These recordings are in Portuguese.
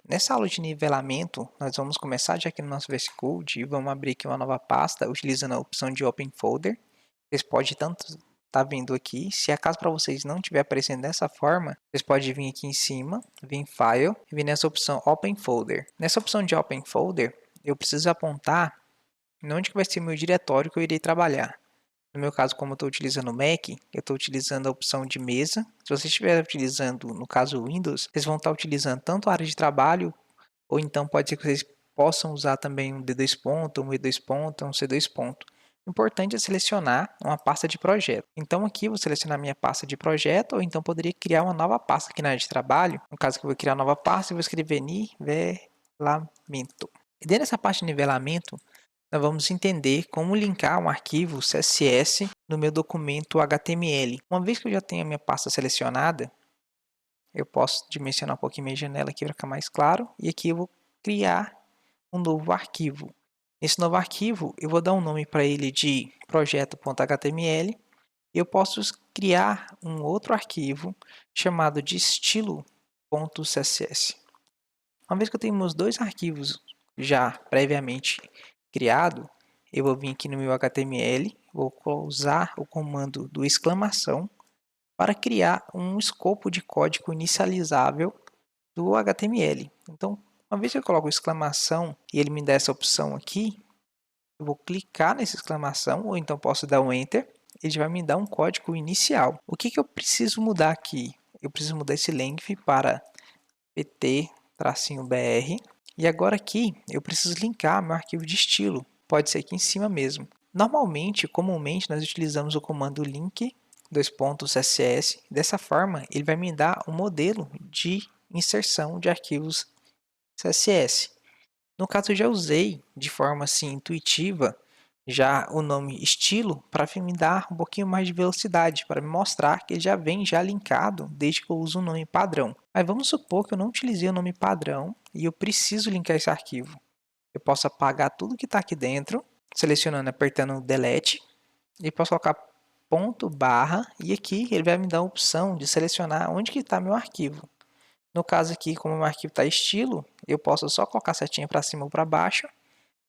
Nessa aula de nivelamento, nós vamos começar já aqui no nosso VS Code e vamos abrir aqui uma nova pasta utilizando a opção de Open Folder. Vocês podem tanto estar vendo aqui, se acaso para vocês não estiver aparecendo dessa forma, vocês podem vir aqui em cima, vir em File e vir nessa opção Open Folder. Nessa opção de Open Folder, eu preciso apontar onde que vai ser o meu diretório que eu irei trabalhar. No meu caso, como eu estou utilizando o Mac, eu estou utilizando a opção de mesa. Se você estiver utilizando, no caso, o Windows, vocês vão estar utilizando tanto a área de trabalho, ou então pode ser que vocês possam usar também um D2 ponto, um E2 ponto, um C2 ponto. O importante é selecionar uma pasta de projeto. Então aqui eu vou selecionar minha pasta de projeto, ou então poderia criar uma nova pasta aqui na área de trabalho. No caso que eu vou criar uma nova pasta, eu vou escrever nivelamento. E dentro dessa parte de nivelamento, nós vamos entender como linkar um arquivo CSS no meu documento HTML. Uma vez que eu já tenho a minha pasta selecionada, eu posso dimensionar um pouquinho minha janela aqui para ficar mais claro. E aqui eu vou criar um novo arquivo. Nesse novo arquivo, eu vou dar um nome para ele de projeto.html. E eu posso criar um outro arquivo chamado de estilo.css. Uma vez que eu tenho meus dois arquivos já previamente criado, eu vou vir aqui no meu HTML, vou usar o comando do exclamação para criar um escopo de código inicializável do HTML. Então, uma vez que eu coloco exclamação e ele me dá essa opção aqui, eu vou clicar nessa exclamação, ou então posso dar um Enter, ele vai me dar um código inicial. O que eu preciso mudar aqui? Eu preciso mudar esse length para pt-br. E agora aqui, eu preciso linkar meu arquivo de estilo. Pode ser aqui em cima mesmo. Comumente, nós utilizamos o comando link .css. Dessa forma, ele vai me dar um modelo de inserção de arquivos CSS. No caso, eu já usei de forma assim intuitiva já o nome estilo para me dar um pouquinho mais de velocidade, para me mostrar que ele já vem já linkado desde que eu uso o nome padrão. Mas vamos supor que eu não utilizei o nome padrão e eu preciso linkar esse arquivo. Eu posso apagar tudo que está aqui dentro, selecionando, apertando delete, e posso colocar ponto barra, e aqui ele vai me dar a opção de selecionar onde que está meu arquivo. No caso aqui, como o meu arquivo está estilo, eu posso só colocar a setinha para cima ou para baixo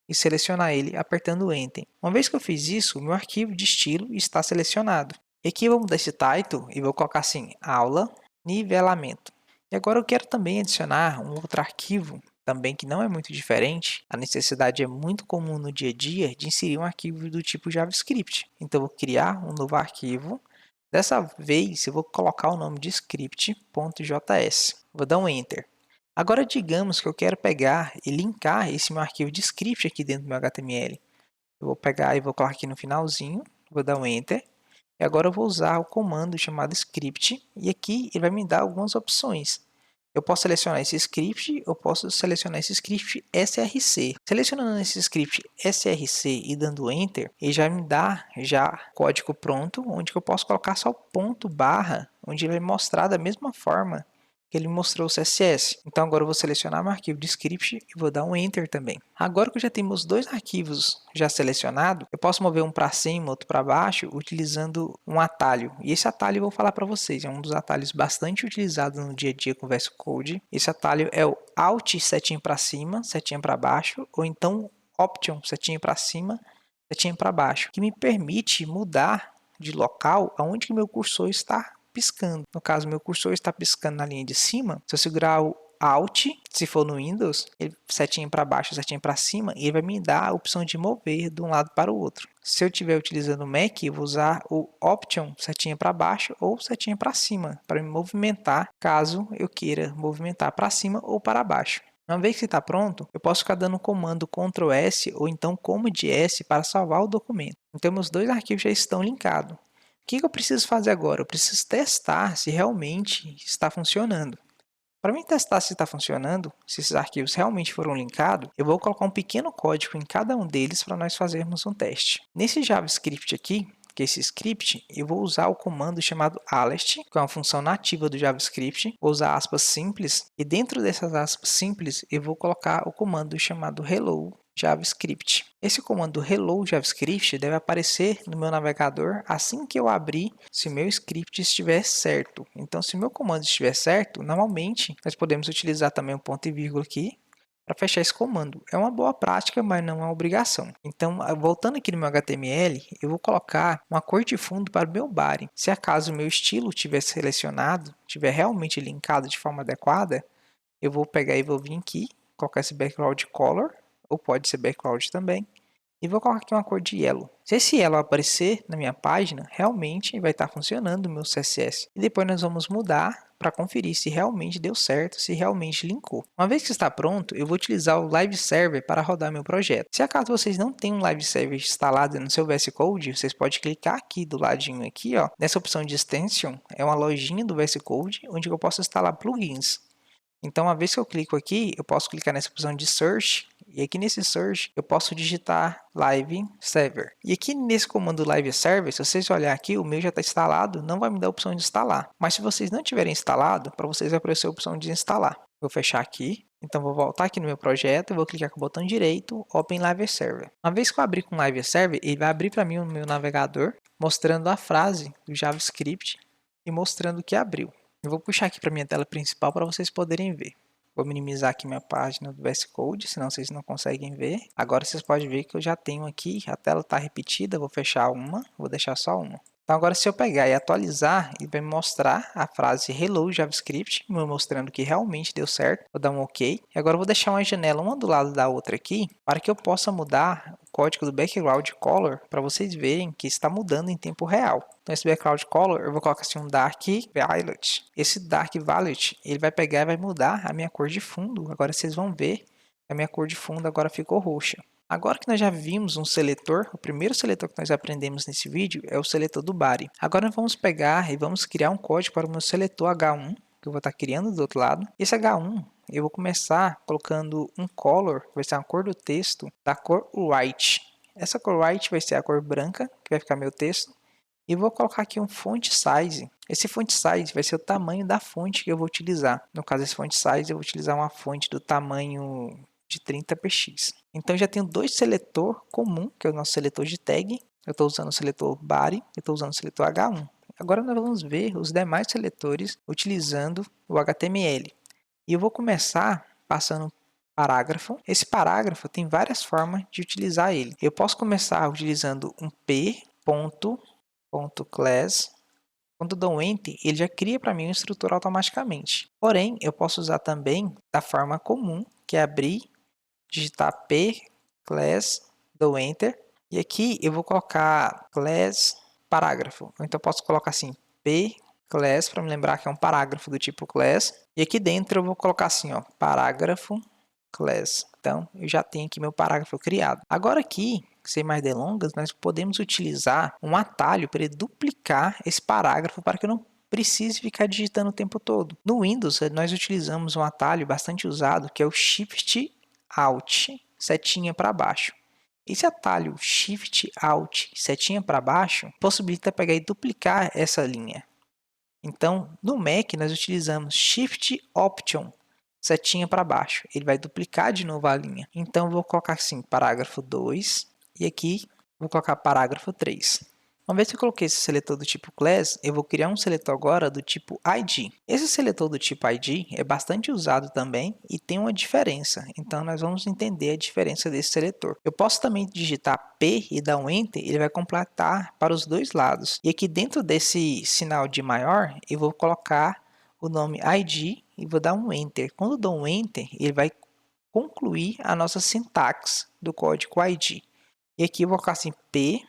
e selecionar ele apertando Enter. Uma vez que eu fiz isso, o meu arquivo de estilo está selecionado. E aqui eu vou mudar esse title e vou colocar assim, aula, nivelamento. E agora eu quero também adicionar um outro arquivo, também que não é muito diferente. A necessidade é muito comum no dia a dia de inserir um arquivo do tipo JavaScript. Então eu vou criar um novo arquivo. Dessa vez eu vou colocar o nome de script.js. Vou dar um Enter. Agora digamos que eu quero pegar e linkar esse meu arquivo de script aqui dentro do meu HTML. Eu vou pegar e vou colocar aqui no finalzinho, vou dar um Enter. E agora eu vou usar o comando chamado script e aqui ele vai me dar algumas opções. Eu posso selecionar esse script, eu posso selecionar esse script src. Selecionando esse script src e dando Enter, ele já me dá código pronto, onde eu posso colocar só o ponto barra, onde ele vai mostrar da mesma forma que ele mostrou o CSS. Então agora eu vou selecionar meu arquivo de script e vou dar um Enter também. Agora que eu já tenho meus dois arquivos já selecionados, eu posso mover um para cima, outro para baixo, utilizando um atalho. E esse atalho eu vou falar para vocês, é um dos atalhos bastante utilizados no dia a dia com o VS Code. Esse atalho é o Alt setinha para cima, setinha para baixo, ou então Option setinha para cima, setinha para baixo, que me permite mudar de local aonde que meu cursor está piscando. No caso, meu cursor está piscando na linha de cima. Se eu segurar o Alt, se for no Windows, ele setinha para baixo, setinha para cima, e ele vai me dar a opção de mover de um lado para o outro. Se eu estiver utilizando o Mac, eu vou usar o Option, setinha para baixo ou setinha para cima, para me movimentar, caso eu queira movimentar para cima ou para baixo. Uma vez que está pronto, eu posso ficar dando o comando Ctrl S ou então Command S para salvar o documento. Então, meus dois arquivos já estão linkados. O que eu preciso fazer agora? Eu preciso testar se realmente está funcionando. Para mim testar se está funcionando, se esses arquivos realmente foram linkados, eu vou colocar um pequeno código em cada um deles para nós fazermos um teste. Nesse JavaScript aqui, que é esse script, eu vou usar o comando chamado alert, que é uma função nativa do JavaScript. Vou usar aspas simples e dentro dessas aspas simples eu vou colocar o comando chamado hello JavaScript. Esse comando hello JavaScript deve aparecer no meu navegador assim que eu abrir, se o meu script estiver certo. Então, se o meu comando estiver certo, normalmente nós podemos utilizar também um ponto e vírgula aqui para fechar esse comando. É uma boa prática, mas não é uma obrigação. Então, voltando aqui no meu HTML, eu vou colocar uma cor de fundo para o meu body. Se acaso o meu estilo estiver selecionado, estiver realmente linkado de forma adequada, eu vou pegar e vou vir aqui, colocar esse background color, ou pode ser background também, e vou colocar aqui uma cor de yellow. Se esse yellow aparecer na minha página, realmente vai estar funcionando o meu CSS. E depois nós vamos mudar para conferir se realmente deu certo, se realmente linkou. Uma vez que está pronto, eu vou utilizar o Live Server para rodar meu projeto. Se acaso vocês não têm um Live Server instalado no seu VS Code, vocês podem clicar aqui do ladinho aqui, ó, nessa opção de Extension, é uma lojinha do VS Code, onde eu posso instalar plugins. Então, uma vez que eu clico aqui, eu posso clicar nessa opção de Search, e aqui nesse Search eu posso digitar Live Server. E aqui nesse comando Live Server, se vocês olharem aqui, o meu já está instalado, não vai me dar a opção de instalar. Mas se vocês não tiverem instalado, para vocês vai aparecer a opção de instalar. Vou fechar aqui, então vou voltar aqui no meu projeto, vou clicar com o botão direito, Open Live Server. Uma vez que eu abrir com o Live Server, ele vai abrir para mim o meu navegador, mostrando a frase do JavaScript e mostrando que abriu. Eu vou puxar aqui para minha tela principal para vocês poderem ver. Vou minimizar aqui minha página do VS Code, senão vocês não conseguem ver. Agora vocês podem ver que eu já tenho aqui, a tela está repetida, vou fechar uma, vou deixar só uma. Então agora se eu pegar e atualizar, ele vai me mostrar a frase Hello JavaScript, me mostrando que realmente deu certo. Vou dar um OK. E agora eu vou deixar uma janela uma do lado da outra aqui, para que eu possa mudar o código do background color, para vocês verem que está mudando em tempo real. Então esse background color, eu vou colocar assim um Dark Violet. Esse Dark Violet, ele vai pegar e vai mudar a minha cor de fundo. Agora vocês vão ver que a minha cor de fundo agora ficou roxa. Agora que nós já vimos um seletor, o primeiro seletor que nós aprendemos nesse vídeo é o seletor do body. Agora nós vamos pegar e vamos criar um código para o meu seletor H1, que eu vou estar criando do outro lado. Esse H1, eu vou começar colocando um color, que vai ser a cor do texto, da cor white. Essa cor white vai ser a cor branca, que vai ficar meu texto. E vou colocar aqui um font size. Esse font size vai ser o tamanho da fonte que eu vou utilizar. No caso, esse font size, eu vou utilizar uma fonte do tamanho de 30px. Então, já tenho dois seletor comum, que é o nosso seletor de tag. Eu estou usando o seletor body e estou usando o seletor H1. Agora, nós vamos ver os demais seletores utilizando o HTML. E eu vou começar passando um parágrafo. Esse parágrafo tem várias formas de utilizar ele. Eu posso começar utilizando um p.class. Quando dou um Enter, ele já cria para mim uma estrutura automaticamente. Porém, eu posso usar também da forma comum, que é abrir, digitar p, class, dou Enter. E aqui eu vou colocar class parágrafo. Então, eu posso colocar assim, p, class, para me lembrar que é um parágrafo do tipo class. E aqui dentro eu vou colocar assim, ó, parágrafo class. Então, eu já tenho aqui meu parágrafo criado. Agora aqui, sem mais delongas, nós podemos utilizar um atalho para duplicar esse parágrafo para que eu não precise ficar digitando o tempo todo. No Windows, nós utilizamos um atalho bastante usado, que é o Shift Alt, setinha para baixo. Esse atalho Shift Alt, setinha para baixo, possibilita pegar e duplicar essa linha. Então, no Mac, nós utilizamos Shift Option, setinha para baixo. Ele vai duplicar de novo a linha. Então, eu vou colocar assim, parágrafo 2, e aqui vou colocar parágrafo 3. Uma vez que eu coloquei esse seletor do tipo class, eu vou criar um seletor agora do tipo ID. Esse seletor do tipo ID é bastante usado também e tem uma diferença. Então, nós vamos entender a diferença desse seletor. Eu posso também digitar P e dar um Enter, ele vai completar para os dois lados. E aqui dentro desse sinal de maior, eu vou colocar o nome ID e vou dar um Enter. Quando eu dou um Enter, ele vai concluir a nossa sintaxe do código ID. E aqui eu vou colocar assim P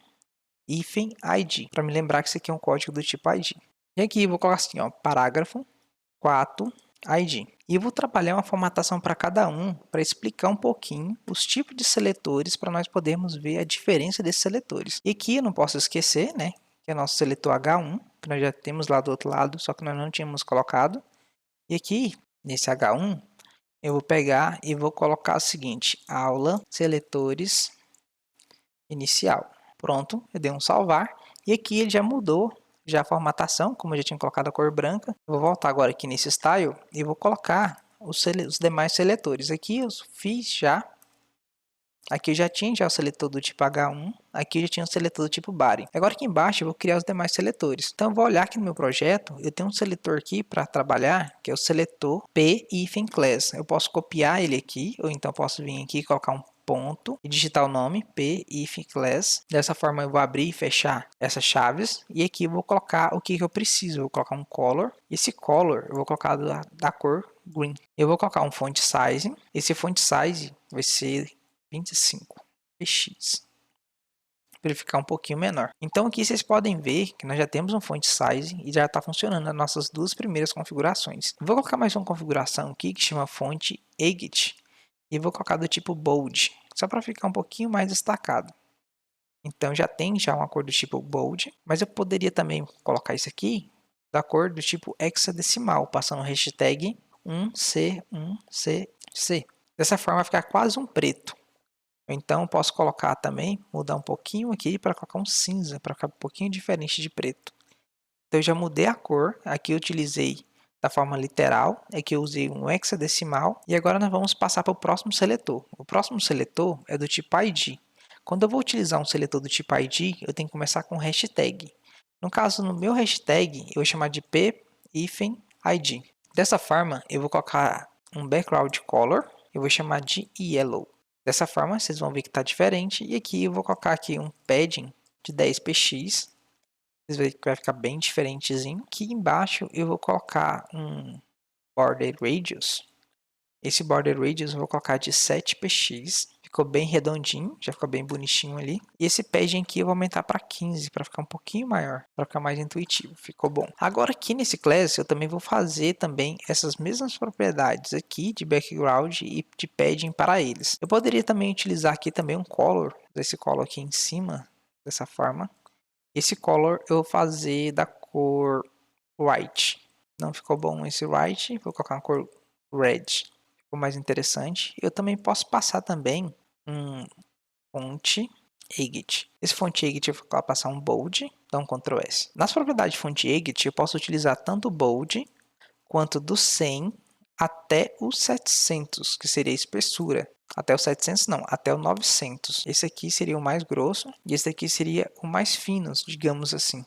-id, para me lembrar que isso aqui é um código do tipo ID. E aqui eu vou colocar assim, ó, parágrafo 4 ID. E eu vou trabalhar uma formatação para cada um, para explicar um pouquinho os tipos de seletores, para nós podermos ver a diferença desses seletores. E aqui eu não posso esquecer, né, que é o nosso seletor H1, que nós já temos lá do outro lado, só que nós não tínhamos colocado. E aqui, nesse H1, eu vou pegar e vou colocar o seguinte, aula seletores inicial. Pronto, eu dei um salvar. E aqui ele já mudou já a formatação, como eu já tinha colocado a cor branca. Eu vou voltar agora aqui nesse style e vou colocar os demais seletores. Aqui eu fiz já Aqui eu já tinha o seletor do tipo H1, aqui eu já tinha o seletor do tipo Body. Agora aqui embaixo eu vou criar os demais seletores. Então eu vou olhar aqui no meu projeto, eu tenho um seletor aqui para trabalhar, que é o seletor p-class. Eu posso copiar ele aqui, ou então posso vir aqui e colocar um ponto e digitar o nome p-class. Dessa forma eu vou abrir e fechar essas chaves. E aqui eu vou colocar o que eu preciso. Eu vou colocar um color. Esse color eu vou colocar da cor green. Eu vou colocar um font size. Esse font size vai ser 25 px, para ele ficar um pouquinho menor. Então aqui vocês podem ver que nós já temos um font size e já está funcionando as nossas duas primeiras configurações. Vou colocar mais uma configuração aqui que chama font Edit e vou colocar do tipo bold, só para ficar um pouquinho mais destacado. Então já tem uma cor do tipo bold, mas eu poderia também colocar isso aqui da cor do tipo hexadecimal, passando o hashtag 1C1CC. Dessa forma vai ficar quase um preto. Então posso colocar também, mudar um pouquinho aqui para colocar um cinza, para ficar um pouquinho diferente de preto. Então eu já mudei a cor, aqui eu utilizei da forma literal, aqui eu usei um hexadecimal. E agora nós vamos passar para o próximo seletor. O próximo seletor é do tipo ID. Quando eu vou utilizar um seletor do tipo ID, eu tenho que começar com hashtag. No caso, no meu hashtag, eu vou chamar de p-id. Dessa forma, eu vou colocar um background color, eu vou chamar de yellow. Dessa forma, vocês vão ver que está diferente. E aqui eu vou colocar aqui um padding de 10px. Vocês vão ver que vai ficar bem diferentezinho. Aqui embaixo eu vou colocar um border radius. Esse border radius eu vou colocar de 7px. Ficou bem redondinho, já ficou bem bonitinho ali. E esse padding aqui eu vou aumentar para 15, para ficar um pouquinho maior, para ficar mais intuitivo. Ficou bom. Agora aqui nesse class eu também vou fazer também essas mesmas propriedades aqui de background e de padding para eles. Eu poderia também utilizar aqui também um color, desse color aqui em cima, dessa forma. Esse color eu vou fazer da cor white. Não ficou bom esse white, vou colocar uma cor red. Ficou mais interessante. Eu também posso passar também um font Edit. Esse font Edit eu vou passar um bold, dá um Ctrl S. Nas propriedades de font Edit eu posso utilizar tanto o bold quanto do 100 até o 700, que seria a espessura. Até o 700 não, até o 900. Esse aqui seria o mais grosso e esse aqui seria o mais fino, digamos assim.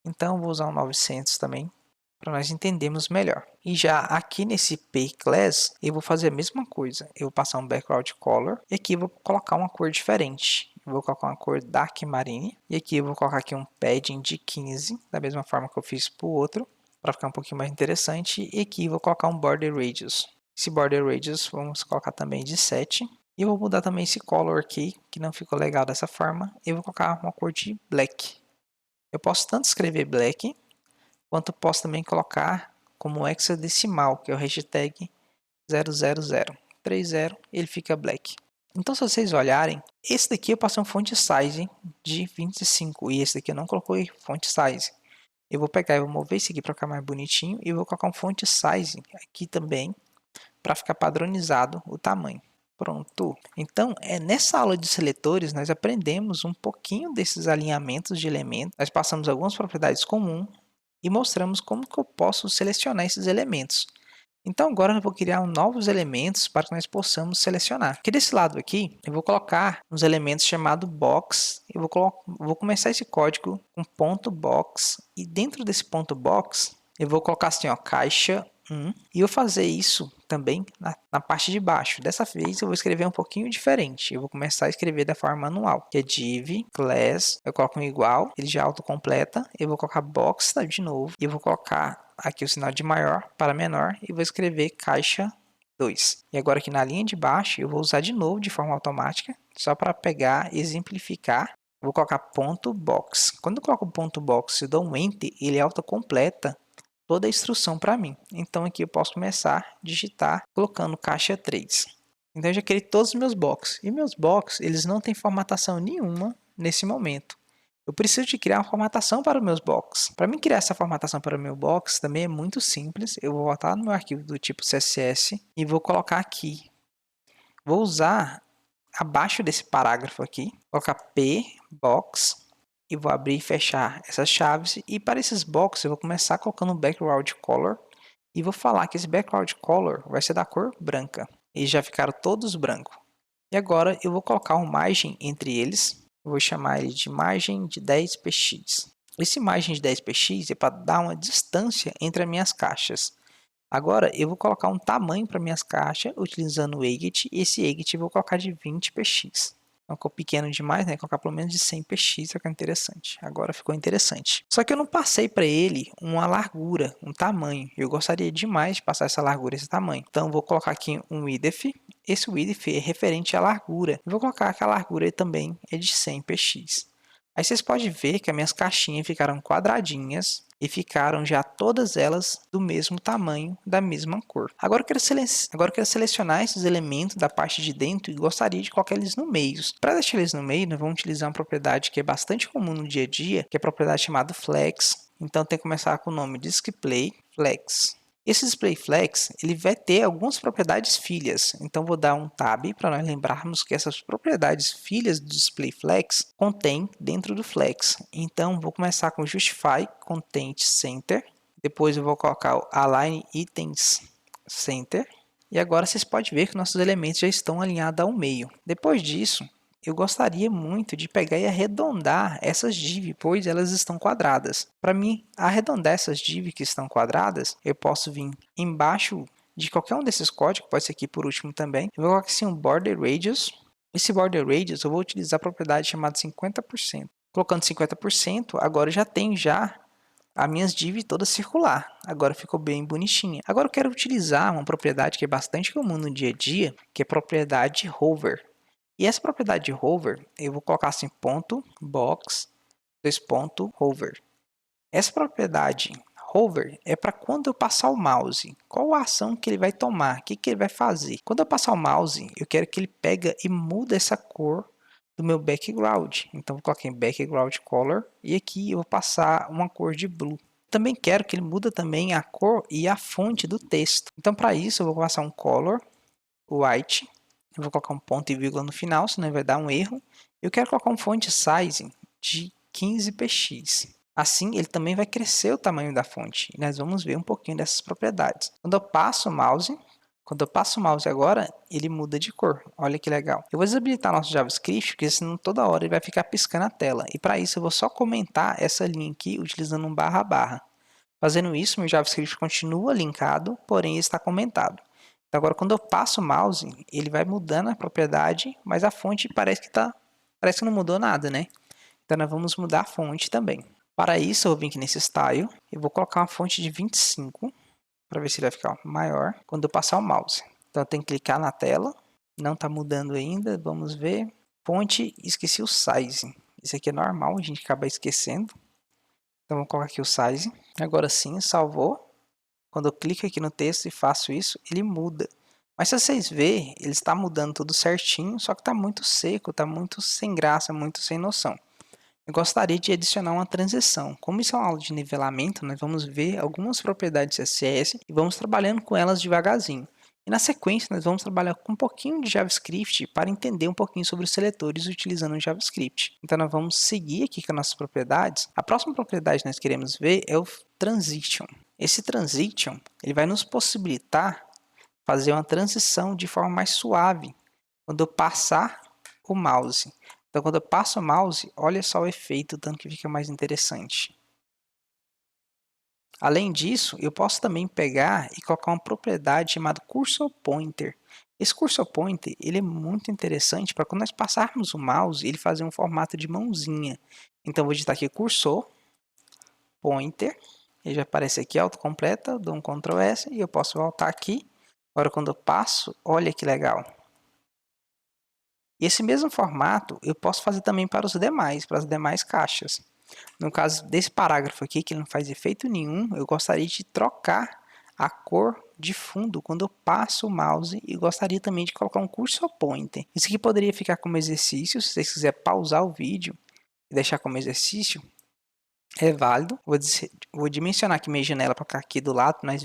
Então vou usar o 900 também, para nós entendermos melhor. E já aqui nesse p-class, eu vou fazer a mesma coisa. Eu vou passar um background color e aqui eu vou colocar uma cor diferente. Eu vou colocar uma cor dark marine e aqui eu vou colocar aqui um padding de 15, da mesma forma que eu fiz para o outro, para ficar um pouquinho mais interessante. E aqui eu vou colocar um border radius. Esse border radius vamos colocar também de 7. E eu vou mudar também esse color aqui, que não ficou legal dessa forma. Eu vou colocar uma cor de black. Eu posso tanto escrever black, quanto posso também colocar como hexadecimal, que é o hashtag 00030, ele fica black. Então, se vocês olharem, esse daqui eu passei um font size de 25 e esse daqui eu não coloquei font size. Eu vou pegar e vou mover esse aqui para ficar mais bonitinho e vou colocar um font size aqui também para ficar padronizado o tamanho. Pronto. Então, nessa aula de seletores, nós aprendemos um pouquinho desses alinhamentos de elementos. Nós passamos algumas propriedades comuns e mostramos como que eu posso selecionar esses elementos. Então agora eu vou criar novos elementos para que nós possamos selecionar. Aqui desse lado aqui, eu vou colocar uns elementos chamados box. Eu vou começar esse código com ponto box e dentro desse ponto box eu vou colocar assim, ó, caixa 1 e eu vou fazer isso também na parte de baixo. Dessa vez eu vou escrever um pouquinho diferente. Eu vou começar a escrever da forma manual, que é div, class, eu coloco um igual, ele já autocompleta, eu vou colocar box de novo e eu vou colocar aqui o sinal de maior para menor e vou escrever caixa 2. E agora aqui na linha de baixo eu vou usar de novo de forma automática, só para pegar e exemplificar. Eu vou colocar ponto box. Quando eu coloco ponto box e dou um enter, ele autocompleta toda a instrução para mim. Então aqui eu posso começar a digitar colocando caixa 3. Então eu já criei todos os meus boxes. E meus boxes, eles não têm formatação nenhuma nesse momento. Eu preciso de criar uma formatação para os meus boxes. Para mim criar essa formatação para o meu box também é muito simples. Eu vou voltar no meu arquivo do tipo CSS e vou colocar aqui. Vou usar abaixo desse parágrafo aqui, colocar p box e vou abrir e fechar essas chaves. E para esses boxes eu vou começar colocando um background color e vou falar que esse background color vai ser da cor branca. E já ficaram todos brancos. E agora eu vou colocar uma margem entre eles. Eu vou chamar ele de margem de 10px. Esse margem de 10px é para dar uma distância entre as minhas caixas. Agora eu vou colocar um tamanho para minhas caixas utilizando o Agit. E esse Agit eu vou colocar de 20px. Não ficou pequeno demais, né? Vou colocar pelo menos de 100px, é que é interessante. Agora ficou interessante. Só que eu não passei para ele uma largura, um tamanho. Eu gostaria demais de passar essa largura, esse tamanho. Então vou colocar aqui um width. Esse width é referente à largura. Eu vou colocar que a largura também é de 100px. Aí vocês podem ver que as minhas caixinhas ficaram quadradinhas e ficaram já todas elas do mesmo tamanho, da mesma cor. Agora eu quero selecionar esses elementos da parte de dentro e gostaria de colocar eles no meio. Para deixar eles no meio, nós vamos utilizar uma propriedade que é bastante comum no dia a dia, que é a propriedade chamada flex. Então tem que começar com o nome display flex. Esse display flex ele vai ter algumas propriedades filhas, então vou dar um tab para nós lembrarmos que essas propriedades filhas do display flex contém dentro do flex. Então vou começar com justify content center, depois eu vou colocar o align items center e agora vocês podem ver que nossos elementos já estão alinhados ao meio. Depois disso, eu gostaria muito de pegar e arredondar essas divs, pois elas estão quadradas. Para mim, arredondar essas divs que estão quadradas, eu posso vir embaixo de qualquer um desses códigos, pode ser aqui por último também. Eu vou colocar assim um border radius. Esse border radius eu vou utilizar a propriedade chamada 50%. Colocando 50%, agora eu já tenho as minhas divs todas circular. Agora ficou bem bonitinha. Agora eu quero utilizar uma propriedade que é bastante comum no dia a dia, que é a propriedade hover. E essa propriedade de hover, eu vou colocar assim, ponto, box, hover. Essa propriedade hover é para quando eu passar o mouse, qual a ação que ele vai tomar, o que ele vai fazer. Quando eu passar o mouse, eu quero que ele pega e muda essa cor do meu background. Então, vou colocar em background color e aqui eu vou passar uma cor de blue. Também quero que ele muda também a cor e a fonte do texto. Então, para isso, eu vou passar um color white. Eu vou colocar um ponto e vírgula no final, senão vai dar um erro. Eu quero colocar um font size de 15px. Assim, ele também vai crescer o tamanho da fonte. E nós vamos ver um pouquinho dessas propriedades. Quando eu passo o mouse agora, ele muda de cor. Olha que legal. Eu vou desabilitar nosso JavaScript, porque senão toda hora ele vai ficar piscando a tela. E para isso eu vou só comentar essa linha aqui utilizando um barra barra. Fazendo isso, meu JavaScript continua linkado, porém está comentado. Então, agora, quando eu passo o mouse, ele vai mudando a propriedade, mas a fonte parece que não mudou nada, né? Então, nós vamos mudar a fonte também. Para isso, eu vou vir aqui nesse style e vou colocar uma fonte de 25, para ver se ele vai ficar maior, quando eu passar o mouse. Então, eu tenho que clicar na tela, não está mudando ainda, vamos ver. Fonte, esqueci o size. Isso aqui é normal, a gente acaba esquecendo. Então, vou colocar aqui o size. Agora sim, salvou. Quando eu clico aqui no texto e faço isso, ele muda. Mas se vocês verem, ele está mudando tudo certinho, só que está muito seco, está muito sem graça, muito sem noção. Eu gostaria de adicionar uma transição. Como isso é uma aula de nivelamento, nós vamos ver algumas propriedades CSS e vamos trabalhando com elas devagarzinho. E na sequência, nós vamos trabalhar com um pouquinho de JavaScript para entender um pouquinho sobre os seletores utilizando o JavaScript. Então, nós vamos seguir aqui com as nossas propriedades. A próxima propriedade que nós queremos ver é o Transition. Esse Transition ele vai nos possibilitar fazer uma transição de forma mais suave quando eu passar o mouse. Então, quando eu passo o mouse, olha só o efeito, tanto que fica mais interessante. Além disso, eu posso também pegar e colocar uma propriedade chamada Cursor Pointer. Esse Cursor Pointer ele é muito interessante para quando nós passarmos o mouse, ele fazer um formato de mãozinha. Então, vou digitar aqui Cursor Pointer. Ele já aparece aqui autocompleta, dou um Ctrl S e eu posso voltar aqui. Agora, quando eu passo, olha que legal. Esse mesmo formato eu posso fazer também para as demais caixas. No caso desse parágrafo aqui, que não faz efeito nenhum, eu gostaria de trocar a cor de fundo quando eu passo o mouse e gostaria também de colocar um cursor pointer. Isso aqui poderia ficar como exercício, se vocês quiserem pausar o vídeo e deixar como exercício, é válido. Vou dimensionar aqui minha janela para ficar aqui do lado para nós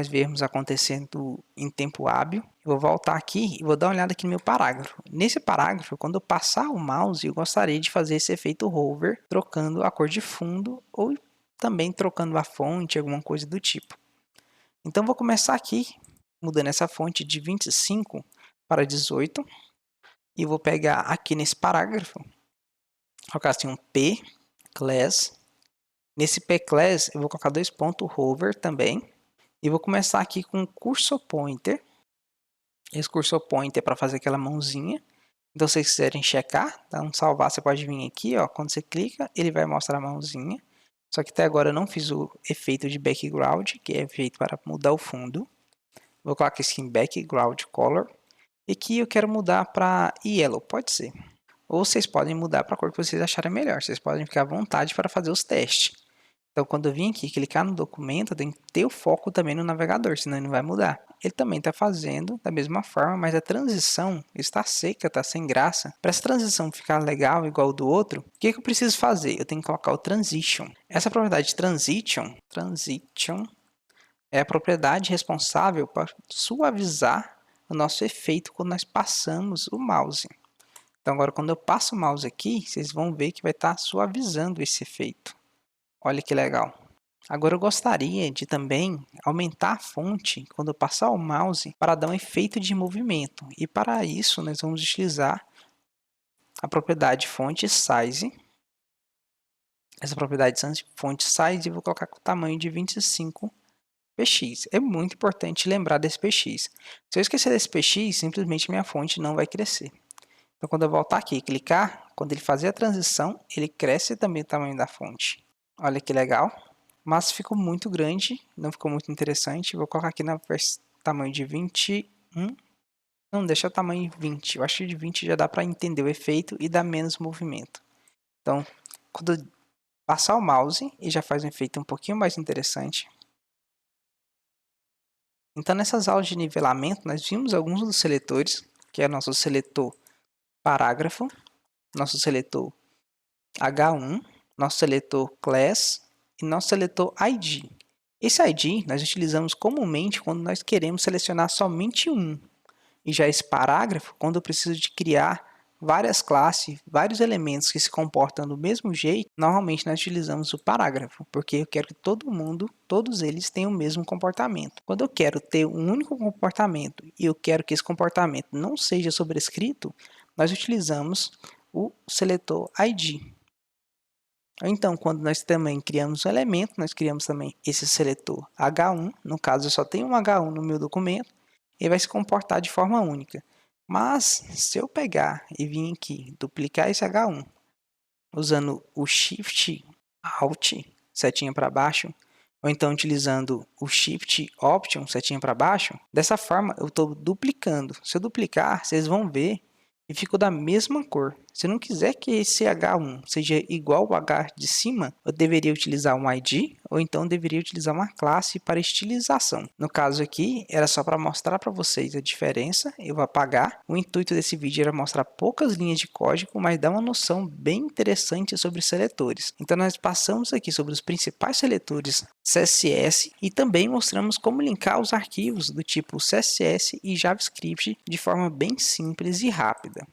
vermos acontecendo em tempo hábil. Eu vou voltar aqui e vou dar uma olhada aqui no meu parágrafo. Nesse parágrafo, quando eu passar o mouse, eu gostaria de fazer esse efeito hover, trocando a cor de fundo ou também trocando a fonte, alguma coisa do tipo. Então, vou começar aqui, mudando essa fonte de 25 para 18. E vou pegar aqui nesse parágrafo, colocar assim um P class. Nesse P class eu vou colocar 2 pontos hover também. E vou começar aqui com o cursor pointer. Esse cursor pointer é para fazer aquela mãozinha. Então, se vocês quiserem checar, então salvar, você pode vir aqui, ó, quando você clica, ele vai mostrar a mãozinha. Só que até agora eu não fiz o efeito de background, que é feito para mudar o fundo. Vou colocar aqui em background color. E aqui eu quero mudar para yellow, pode ser. Ou vocês podem mudar para a cor que vocês acharem melhor. Vocês podem ficar à vontade para fazer os testes. Então, quando eu vim aqui clicar no documento, tem que ter o foco também no navegador, senão ele não vai mudar. Ele também está fazendo da mesma forma, mas a transição está seca, está sem graça. Para essa transição ficar legal, igual do outro, o que eu preciso fazer? Eu tenho que colocar o transition. Essa propriedade transition é a propriedade responsável para suavizar o nosso efeito quando nós passamos o mouse. Então, agora, quando eu passo o mouse aqui, vocês vão ver que vai estar suavizando esse efeito. Olha que legal. Agora eu gostaria de também aumentar a fonte quando eu passar o mouse para dar um efeito de movimento. E para isso nós vamos utilizar a propriedade font size. Essa propriedade font size eu vou colocar com o tamanho de 25 px. É muito importante lembrar desse px. Se eu esquecer desse px, simplesmente minha fonte não vai crescer. Então quando eu voltar aqui e clicar, quando ele fazer a transição, ele cresce também o tamanho da fonte. Olha que legal, mas ficou muito grande, não ficou muito interessante. Vou colocar aqui no tamanho de 21. Não, deixa o tamanho 20. Eu acho que de 20 já dá para entender o efeito e dá menos movimento. Então, quando eu passar o mouse, ele já faz um efeito um pouquinho mais interessante. Então, nessas aulas de nivelamento, nós vimos alguns dos seletores, que é o nosso seletor parágrafo, nosso seletor H1, nosso seletor class e nosso seletor ID. Esse ID nós utilizamos comumente quando nós queremos selecionar somente um. E já esse parágrafo, quando eu preciso de criar várias classes, vários elementos que se comportam do mesmo jeito, normalmente nós utilizamos o parágrafo, porque eu quero que todo mundo, todos eles tenham o mesmo comportamento. Quando eu quero ter um único comportamento e eu quero que esse comportamento não seja sobrescrito, nós utilizamos o seletor ID. Então, quando nós também criamos um elemento, nós criamos também esse seletor H1. No caso, eu só tenho um H1 no meu documento. Ele vai se comportar de forma única. Mas, se eu pegar e vir aqui, duplicar esse H1, usando o Shift Alt, setinha para baixo, ou então utilizando o Shift Option, setinha para baixo, dessa forma eu estou duplicando. Se eu duplicar, vocês vão ver e ficou da mesma cor. Se eu não quiser que esse H1 seja igual ao H de cima, eu deveria utilizar um ID ou então deveria utilizar uma classe para estilização. No caso aqui, era só para mostrar para vocês a diferença. Eu vou apagar. O intuito desse vídeo era mostrar poucas linhas de código, mas dar uma noção bem interessante sobre seletores. Então nós passamos aqui sobre os principais seletores CSS e também mostramos como linkar os arquivos do tipo CSS e JavaScript de forma bem simples e rápida.